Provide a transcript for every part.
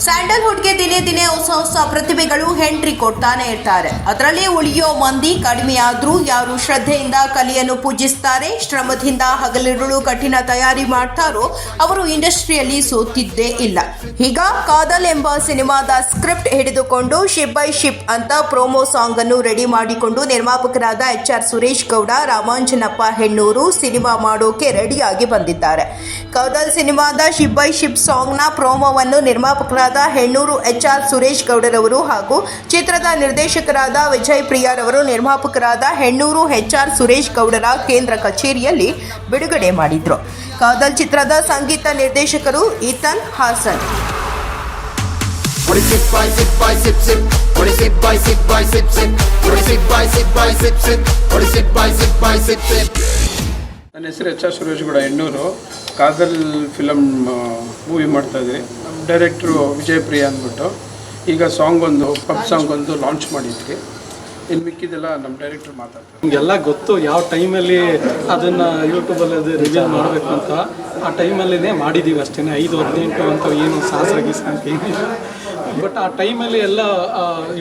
ಸ್ಯಾಂಡಲ್ವುಡ್ಗೆ ದಿನೇ ದಿನೇ ಹೊಸ ಪ್ರತಿಭೆಗಳು ಎಂಟ್ರಿ ಕೊಡ್ತಾನೆ ಇರ್ತಾರೆ. ಅದರಲ್ಲಿ ಉಳಿಯೋ ಮಂದಿ ಕಡಿಮೆ ಆದ್ರೂ ಯಾರು ಶ್ರದ್ಧೆಯಿಂದ ಕಲೆಯನ್ನು ಪೂಜಿಸ್ತಾರೆ, ಶ್ರಮದಿಂದ ಹಗಲಿರುಳು ಕಠಿಣ ತಯಾರಿ ಮಾಡ್ತಾರೋ ಅವರು ಇಂಡಸ್ಟ್ರಿಯಲ್ಲಿ ಸೋತಿದ್ದೇ ಇಲ್ಲ. ಈಗ ಕಾದಲ್ ಎಂಬ ಸಿನಿಮಾದ ಸ್ಕ್ರಿಪ್ಟ್ ಹಿಡಿದುಕೊಂಡು ಶಿಪ್ ಬೈ ಶಿಪ್ ಅಂತ ಪ್ರೋಮೋ ಸಾಂಗ್ ಅನ್ನು ರೆಡಿ ಮಾಡಿಕೊಂಡು ನಿರ್ಮಾಪಕರಾದ HR ಸುರೇಶ್ ಗೌಡ, ರಾಮಾಂಜನಪ್ಪ ಹೆಣ್ಣೂರು ಸಿನಿಮಾ ಮಾಡೋಕೆ ರೆಡಿಯಾಗಿ ಬಂದಿದ್ದಾರೆ. ಕಾದಲ್ ಸಿನಿಮಾದ ಶಿಪ್ ಬೈ ಶಿಪ್ ಸಾಂಗ್ನ ಪ್ರೋಮೋವನ್ನು ನಿರ್ಮಾಪಕರಾದ ಹೆಣ್ಣೂರು HR ಸುರೇಶ್ ಗೌಡರವರು ಹಾಗೂ ಚಿತ್ರದ ನಿರ್ದೇಶಕರಾದ ವಿಜಯ್ ಪ್ರಿಯಾರವರು ನಿರ್ಮಾಪಕರಾದ ಹೆಣ್ಣೂರು HR ಸುರೇಶ್ ಗೌಡರ ಕೇಂದ್ರ ಕಚೇರಿಯಲ್ಲಿ ಬಿಡುಗಡೆ ಮಾಡಿದ್ರು. ಕಾದಲ್ ಚಿತ್ರದ ಸಂಗೀತ ನಿರ್ದೇಶಕರು ಈತನ್ ಹಾಸನ್. ನನ್ನ ಹೆಸರು HR Suresh Gowda Hennur. Kadhal film movie ಮಾಡ್ತಾಯಿದ್ವಿ. ನಮ್ಮ ಡೈರೆಕ್ಟ್ರು ವಿಜಯ್ ಪ್ರಿಯಾ ಅಂದ್ಬಿಟ್ಟು ಈಗ ಪಬ್ ಸಾಂಗ್ ಒಂದು ಲಾಂಚ್ ಮಾಡಿದ್ವಿ. ಇನ್ನು ಮಿಕ್ಕಿದೆಲ್ಲ ನಮ್ಮ ಡೈರೆಕ್ಟ್ರು ಮಾತಾಡ್ತಾರೆ. ನಿಮಗೆಲ್ಲ ಗೊತ್ತು ಯಾವ ಟೈಮಲ್ಲಿ ಅದನ್ನು ಯೂಟ್ಯೂಬಲ್ಲಿ ಅದು ರಿವೀಲ್ ಮಾಡಬೇಕು ಅಂತ. ಆ ಟೈಮಲ್ಲೇ ಮಾಡಿದ್ದೀವಿ ಅಷ್ಟೇ. 5-18 ಅಂತ ಏನು ಸಾಹಸ ಅಂತ ಏನಿಲ್ಲ. ಬಟ್ ಆ ಟೈಮಲ್ಲಿ ಎಲ್ಲ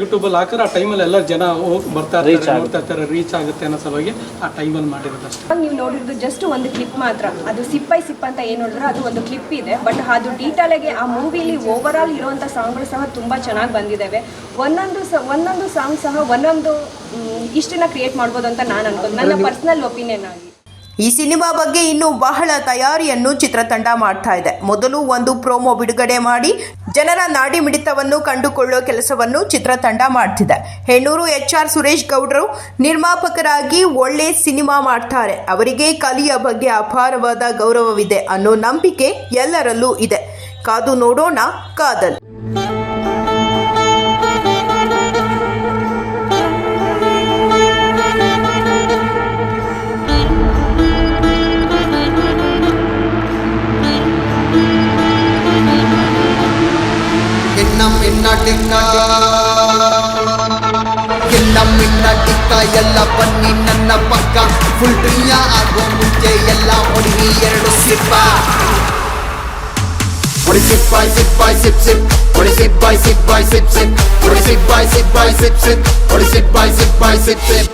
ಯೂಟ್ಯೂಬಲ್ಲಿ ಹಾಕಿದ್ರೆ ಆ ಟೈಮಲ್ಲಿ ಎಲ್ಲ ಜನ ಹೋಗಿ ಬರ್ತಾರೆ, ನೋಡ್ತಾ ಇರ್ತಾರೆ, ರೀಚ್ ಆಗುತ್ತೆ ಅನ್ನೋ ಸಲುವಾಗಿ ಆ ಟೈಮಲ್ಲಿ ಮಾಡಿರೋದು ಅಷ್ಟೇ. ನೀವು ನೋಡಿರೋದು ಜಸ್ಟ್ ಒಂದು ಕ್ಲಿಪ್ ಮಾತ್ರ. ಅದು ಸಿಪ್ ಬೈ ಸಿಪ್ ಅಂತ ಏನು ನೋಡಿದ್ರೆ ಅದು ಒಂದು ಕ್ಲಿಪ್ ಇದೆ. ಬಟ್ ಅದು ಡೀಟೇಲಾಗಿ ಆ ಮೂವಿಲಿ ಓವರ್ ಆಲ್ ಇರುವಂಥ ಸಾಂಗ್ಗಳು ಸಹ ತುಂಬ ಚೆನ್ನಾಗಿ ಬಂದಿದ್ದಾವೆ. ಒಂದೊಂದು ಸಾಂಗ್ ಸಹ ಒಂದೊಂದು ಇಷ್ಟನ್ನ ಕ್ರಿಯೇಟ್ ಮಾಡ್ಬೋದು ಅಂತ ನಾನು ಅನ್ಬೋದು, ನನ್ನ ಪರ್ಸನಲ್ ಒಪಿನಿಯನ್ ಆಗಿ. ಈ ಸಿನಿಮಾ ಬಗ್ಗೆ ಇನ್ನೂ ಬಹಳ ತಯಾರಿಯನ್ನು ಚಿತ್ರತಂಡ ಮಾಡ್ತಾ ಇದೆ. ಮೊದಲು ಒಂದು ಪ್ರೋಮೋ ಬಿಡುಗಡೆ ಮಾಡಿ ಜನರ ನಾಡಿ ಮಿಡಿತವನ್ನು ಕಂಡುಕೊಳ್ಳೋ ಕೆಲಸವನ್ನು ಚಿತ್ರತಂಡ ಮಾಡ್ತಿದೆ. ಹೆಣ್ಣೂರು HR ಸುರೇಶ್ ಗೌಡರು ನಿರ್ಮಾಪಕರಾಗಿ ಒಳ್ಳೆ ಸಿನಿಮಾ ಮಾಡ್ತಾರೆ. ಅವರಿಗೆ ಕಲೆಯ ಬಗ್ಗೆ ಅಪಾರವಾದ ಗೌರವವಿದೆ ಅನ್ನೋ ನಂಬಿಕೆ ಎಲ್ಲರಲ್ಲೂ ಇದೆ. ಕಾದು ನೋಡೋಣ ಕಾದಲ್. ಎಲ್ಲ ಬನ್ನಿ ನನ್ನ ಪಕ್ಕ, ಫುಲ್ ಡ್ರಿಯ ಆಗೋ ಮುಂಚೆ ಎಲ್ಲ ಹೊಡಿರಿ 2 ಸಿಪ್ಪ. ಹೊಡಿ sip by sip by sip sip, ಹೊಡಿ sip by sip by sip sip, ಹೊಡಿ sip by sip by sip sip, ಹೊಡಿ sip by sip by sip SIP.